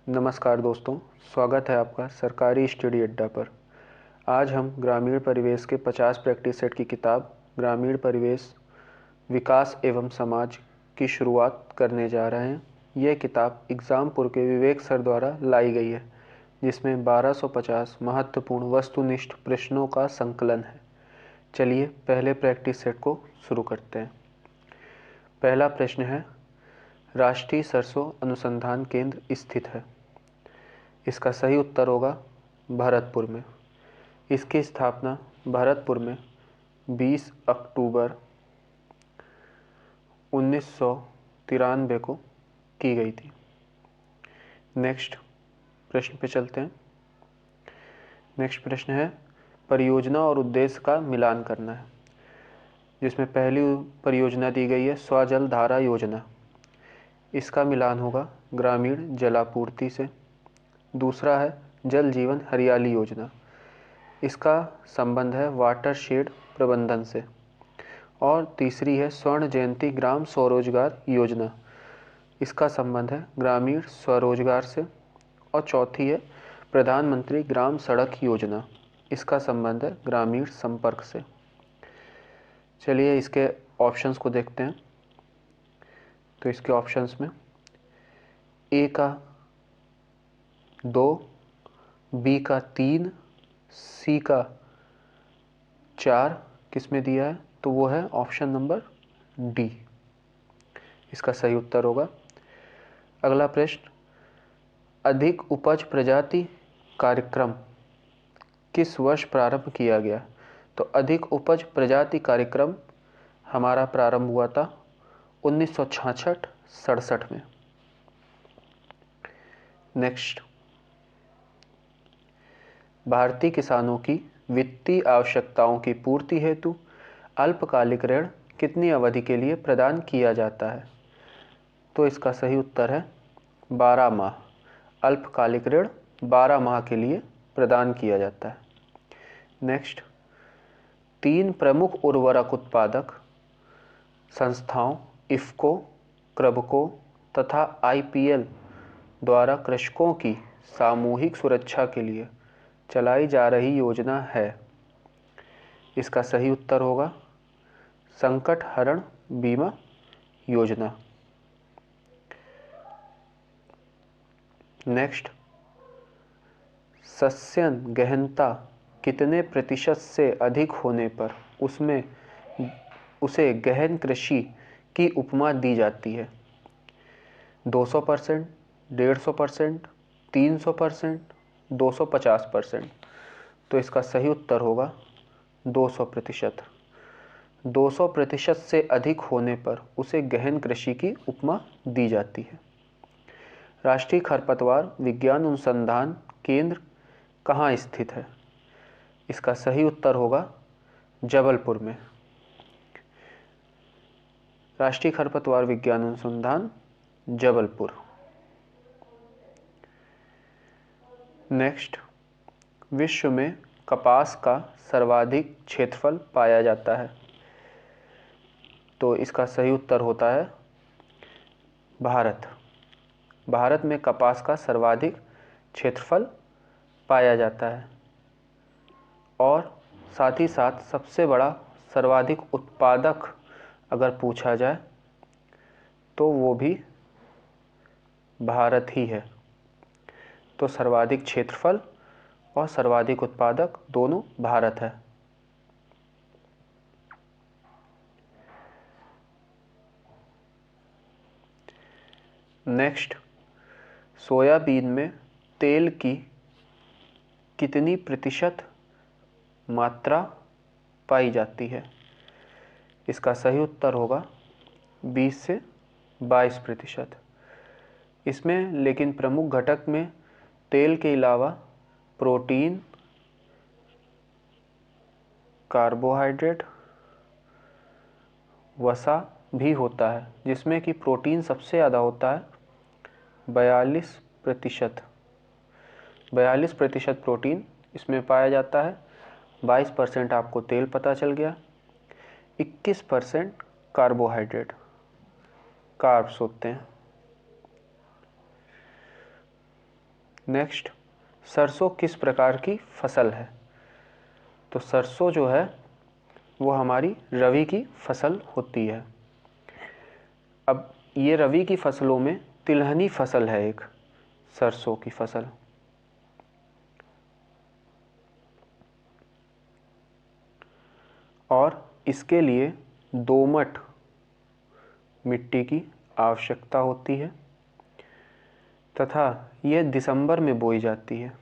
नमस्कार दोस्तों, स्वागत है आपका सरकारी स्टडी अड्डा पर। आज हम ग्रामीण परिवेश के 50 प्रैक्टिस सेट की किताब ग्रामीण परिवेश विकास एवं समाज की शुरुआत करने जा रहे हैं। यह किताब एग्जामपुर के विवेक सर द्वारा लाई गई है, जिसमें 1250 महत्वपूर्ण वस्तुनिष्ठ प्रश्नों का संकलन है। चलिए पहले प्रैक्टिस सेट को शुरू करते हैं। पहला प्रश्न है, राष्ट्रीय सरसों अनुसंधान केंद्र स्थित है। इसका सही उत्तर होगा भरतपुर में। इसकी स्थापना भरतपुर में 20 अक्टूबर 1993 को की गई थी। नेक्स्ट प्रश्न पे चलते हैं। नेक्स्ट प्रश्न है, परियोजना और उद्देश्य का मिलान करना है, जिसमें पहली परियोजना दी गई है स्वजल धारा योजना। इसका मिलान होगा ग्रामीण जलापूर्ति से। दूसरा है जल जीवन हरियाली योजना। इसका संबंध है वाटरशेड प्रबंधन से। और तीसरी है स्वर्ण जयंती ग्राम स्वरोजगार योजना। इसका संबंध है ग्रामीण स्वरोजगार से। और चौथी है प्रधानमंत्री ग्राम सड़क योजना। इसका संबंध है ग्रामीण संपर्क से। चलिए इसके ऑप्शंस को देखते हैं। तो इसके ऑप्शंस में ए का 2, बी का 3, सी का 4 किस में दिया है, तो वो है ऑप्शन नंबर डी। इसका सही उत्तर होगा। अगला प्रश्न, अधिक उपज प्रजाति कार्यक्रम किस वर्ष प्रारंभ किया गया। तो अधिक उपज प्रजाति कार्यक्रम हमारा प्रारंभ हुआ था 1966-67 में। नेक्स्ट, भारतीय किसानों की वित्तीय आवश्यकताओं की पूर्ति हेतु अल्पकालिक ऋण कितनी अवधि के लिए प्रदान किया जाता है। तो इसका सही उत्तर है 12 माह। अल्पकालिक ऋण 12 माह के लिए प्रदान किया जाता है। नेक्स्ट, 3 प्रमुख उर्वरक उत्पादक संस्थाओं इफ़को, क्रबको तथा आईपीएल द्वारा कृषकों की सामूहिक सुरक्षा के लिए चलाई जा रही योजना है। इसका सही उत्तर होगा संकट हरण बीमा योजना। नेक्स्ट, सस्यन गहनता कितने प्रतिशत से अधिक होने पर उसे गहन कृषि की उपमा दी जाती है। 200%, 150%, 300%, 250%। तो इसका सही उत्तर होगा 200%। 200% से अधिक होने पर उसे गहन कृषि की उपमा दी जाती है। राष्ट्रीय खरपतवार विज्ञान अनुसंधान केंद्र कहाँ स्थित है। इसका सही उत्तर होगा जबलपुर में। राष्ट्रीय खरपतवार विज्ञान अनुसंधान जबलपुर। नेक्स्ट, विश्व में कपास का सर्वाधिक क्षेत्रफल पाया जाता है। तो इसका सही उत्तर होता है भारत। भारत में कपास का सर्वाधिक क्षेत्रफल पाया जाता है। और साथ ही साथ सबसे बड़ा सर्वाधिक उत्पादक अगर पूछा जाए तो वो भी भारत ही है। तो सर्वाधिक क्षेत्रफल और सर्वाधिक उत्पादक दोनों भारत है। नेक्स्ट, सोयाबीन में तेल की कितनी प्रतिशत मात्रा पाई जाती है। इसका सही उत्तर होगा 20 से 22%। इसमें लेकिन प्रमुख घटक में तेल के अलावा प्रोटीन, कार्बोहाइड्रेट, वसा भी होता है, जिसमें कि प्रोटीन सबसे ज़्यादा होता है 42%। 42% प्रोटीन इसमें पाया जाता है। 22% आपको तेल पता चल गया। 21% कार्ब्स होते हैं। नेक्स्ट, सरसों किस प्रकार की फसल है? तो सरसों जो है वो हमारी रबी की फसल होती है। अब ये रबी की फसलों में तिलहनी फसल है एक, सरसों की फसल। और इसके लिए दोमट मिट्टी की आवश्यकता होती है तथा यह दिसंबर में बोई जाती है।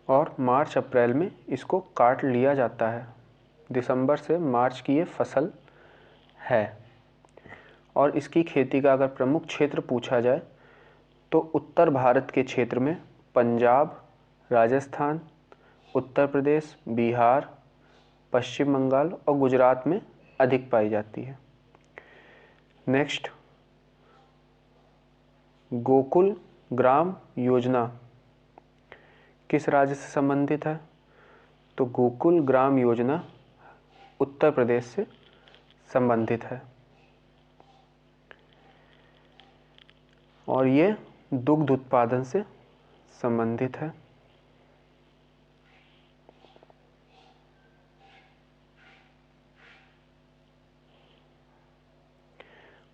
और मार्च अप्रैल में इसको काट लिया जाता है। दिसंबर से मार्च की ये फसल है। और इसकी खेती का अगर प्रमुख क्षेत्र पूछा जाए तो उत्तर भारत के क्षेत्र में पंजाब, राजस्थान, उत्तर प्रदेश, बिहार, पश्चिम बंगाल और गुजरात में अधिक पाई जाती है। नेक्स्ट, गोकुल ग्राम योजना किस राज्य से संबंधित है? तो गोकुल ग्राम योजना उत्तर प्रदेश से संबंधित है और ये दुग्ध उत्पादन से संबंधित है।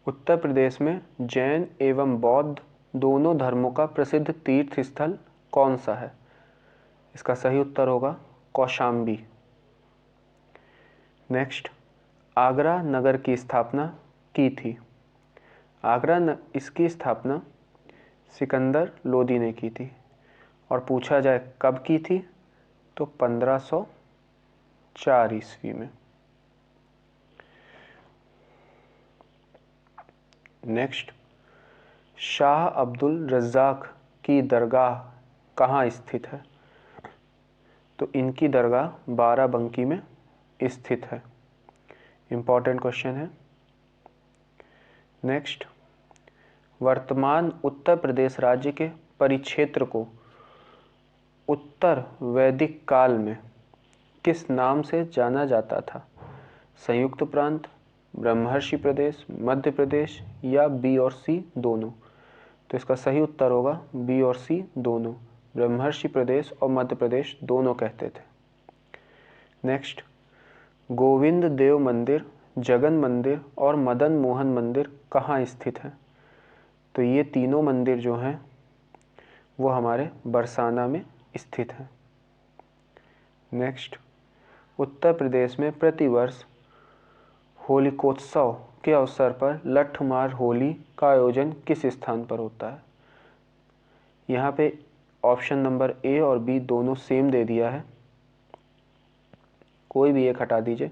उत्तर प्रदेश में जैन एवं बौद्ध दोनों धर्मों का प्रसिद्ध तीर्थ स्थल कौन सा है? इसका सही उत्तर होगा कौशाम्बी। नेक्स्ट, आगरा नगर की स्थापना की थी। इसकी स्थापना सिकंदर लोदी ने की थी। और पूछा जाए कब की थी तो 1504 ईस्वी में। नेक्स्ट, शाह अब्दुल रज़्ज़ाक की दरगाह कहाँ स्थित है? तो इनकी दरगाह बाराबंकी में स्थित है। इम्पॉर्टेंट क्वेश्चन है। नेक्स्ट, वर्तमान उत्तर प्रदेश राज्य के परिक्षेत्र को उत्तर वैदिक काल में किस नाम से जाना जाता था? संयुक्त प्रांत, ब्रह्मर्षि प्रदेश, मध्य प्रदेश या बी और सी दोनों? तो इसका सही उत्तर होगा बी और सी दोनों। ब्रह्मर्षि प्रदेश और मध्य प्रदेश दोनों कहते थे। नेक्स्ट, गोविंद देव मंदिर, जगन मंदिर और मदन मोहन मंदिर कहाँ स्थित है? तो ये तीनों मंदिर जो हैं वो हमारे बरसाना में स्थित हैं। नेक्स्ट, उत्तर प्रदेश में प्रतिवर्ष होलिकोत्सव के अवसर पर लठमार होली का आयोजन किस स्थान पर होता है? यहाँ पे ऑप्शन नंबर ए और बी दोनों सेम दे दिया है, कोई भी एक हटा दीजिए।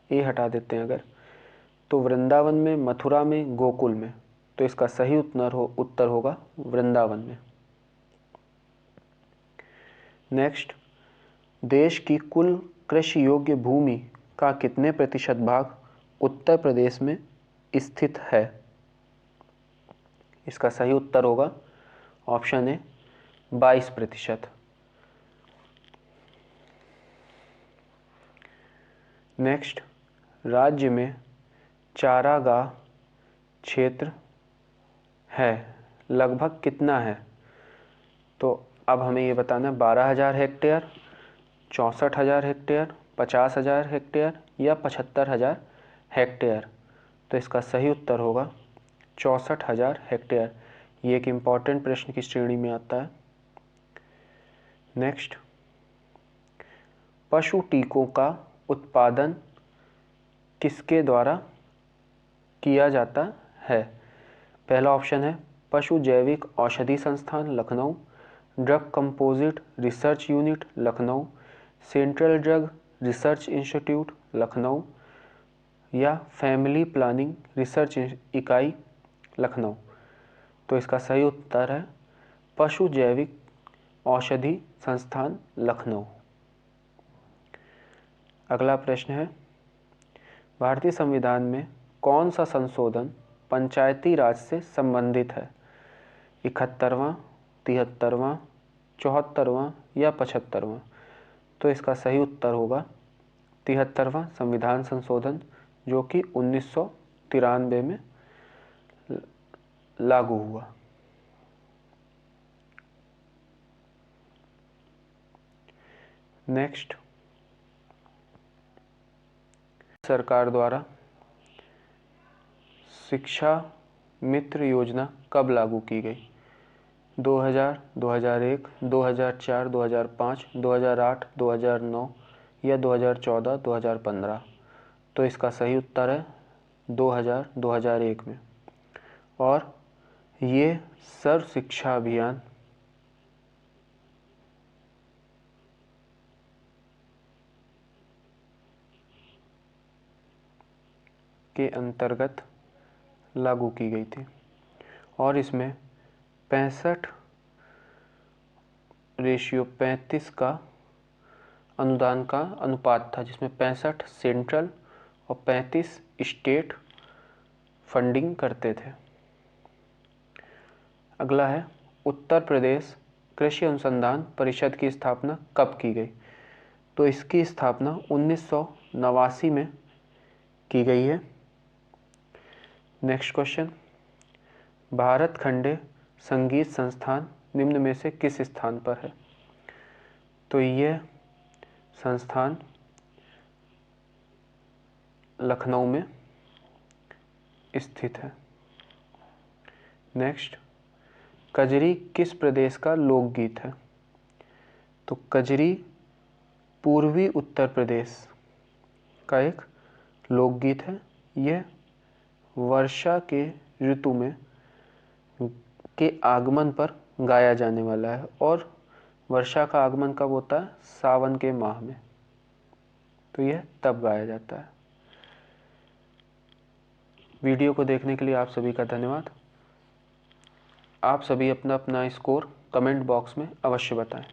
ए हटा देते हैं अगर, तो वृंदावन में, मथुरा में, गोकुल में। तो इसका सही उत्तर होगा वृंदावन में। नेक्स्ट, देश की कुल कृषि योग्य भूमि का कितने प्रतिशत भाग उत्तर प्रदेश में स्थित है? इसका सही उत्तर होगा ऑप्शन ए 22%। नेक्स्ट, राज्य में चारागाह क्षेत्र है लगभग कितना है? तो अब हमें ये बताना है 12,000 हेक्टेयर, 64,000 हेक्टेयर, 50,000 हेक्टेयर या 75,000 हेक्टेयर। तो इसका सही उत्तर होगा 64,000 हेक्टेयर। ये एक इम्पॉर्टेंट प्रश्न की श्रेणी में आता है। नेक्स्ट, पशु टीकों का उत्पादन किसके द्वारा किया जाता है? पहला ऑप्शन है पशु जैविक औषधि संस्थान Lucknow, drug composite research unit Lucknow, central drug research institute Lucknow या फैमिली प्लानिंग रिसर्च इकाई लखनऊ। तो इसका सही उत्तर है पशु जैविक औषधि संस्थान लखनऊ। अगला प्रश्न है, भारतीय संविधान में कौन सा संशोधन पंचायती राज से संबंधित है? 71वां, 73वां, 74वां या 75वां? तो इसका सही उत्तर होगा 73वां संविधान संशोधन, जो कि 1973 1993 में लागू हुआ। नेक्स्ट, सरकार द्वारा शिक्षा मित्र योजना कब लागू की गई? 2000, 2001, 2004, 2005, 2008, 2009 या 2014, 2015? तो इसका सही उत्तर है 2000, 2001 में। और ये सर्व शिक्षा अभियान के अंतर्गत लागू की गई थी और इसमें 65:35 का अनुदान का अनुपात था, जिसमें 65 सेंट्रल और 35 स्टेट फंडिंग करते थे। अगला है, उत्तर प्रदेश कृषि अनुसंधान परिषद की स्थापना कब की गई? तो इसकी स्थापना 1989 में की गई है। नेक्स्ट क्वेश्चन, भारत खंडे संगीत संस्थान निम्न में से किस स्थान पर है? तो यह संस्थान लखनऊ में स्थित है। नेक्स्ट, कजरी किस प्रदेश का लोकगीत है? तो कजरी पूर्वी उत्तर प्रदेश का एक लोकगीत है। यह वर्षा के ऋतु में के आगमन पर गाया जाने वाला है और वर्षा का आगमन कब होता है? सावन के माह में। तो यह तब गाया जाता है। वीडियो को देखने के लिए आप सभी का धन्यवाद। आप सभी अपना अपना स्कोर कमेंट बॉक्स में अवश्य बताएं।